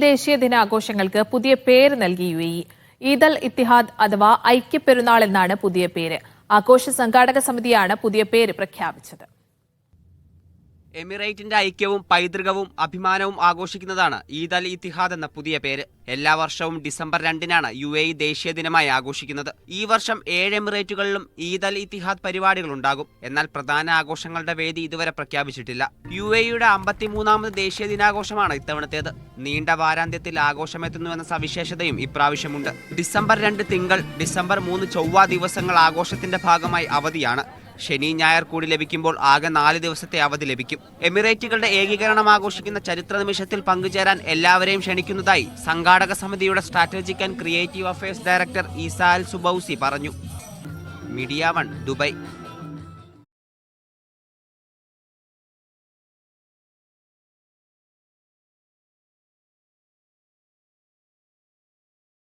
ദേശീയ ദിനാഘോഷങ്ങൾക്ക് പുതിയ പേര് നൽകി UAE. ഈദ് അൽ ഇത്തിഹാദ് അഥവാ ഐക്യപ്പെരുന്നാൾ എന്നാണ് പുതിയ പേര്. ആഘോഷ സംഘാടക സമിതിയാണ് പുതിയ പേര് പ്രഖ്യാപിച്ചത്. എമിറേറ്റിന്റെ ഐക്യവും പൈതൃകവും അഭിമാനവും ആഘോഷിക്കുന്നതാണ് ഈദ് അൽ ഇത്തിഹാദ് എന്ന പുതിയ പേര്. എല്ലാ വർഷവും ഡിസംബർ 2-നാണ് UAE ദേശീയ ദിനമായി ആഘോഷിക്കുന്നത്. ഈ വർഷം 7 എമിറേറ്റുകളിലും ഈദ് അൽ ഇത്തിഹാദ് പരിപാടികൾ ഉണ്ടാകും. എന്നാൽ പ്രധാന ആഘോഷങ്ങളുടെ വേദി ഇതുവരെ പ്രഖ്യാപിച്ചിട്ടില്ല. UAEയുടെ 53ാമത് ദേശീയ ദിനാഘോഷമാണ് ഇത്തവണത്തേത്. നീണ്ട വാരാന്ത്യത്തിൽ ആഘോഷമെത്തുന്നുവെന്ന സവിശേഷതയും ഇപ്രാവശ്യമുണ്ട്. ഡിസംബർ 2 തിങ്കൾ, ഡിസംബർ 3 ചൊവ്വ ദിവസങ്ങൾ ആഘോഷത്തിന്റെ ഭാഗമായി അവധിയാണ്. ശനി ഞായർ കൂടി ലഭിക്കുമ്പോൾ ആകെ 4 ദിവസത്തെ അവധി ലഭിക്കും. എമിറേറ്റുകളുടെ ഏകീകരണം ആഘോഷിക്കുന്ന ചരിത്ര നിമിഷത്തിൽ പങ്കുചേരാൻ എല്ലാവരെയും ക്ഷണിക്കുന്നതായി സംഘാടക സമിതിയുടെ strategic and creative affairs director Essa Al Subousi പറഞ്ഞു. Media 1 Dubai.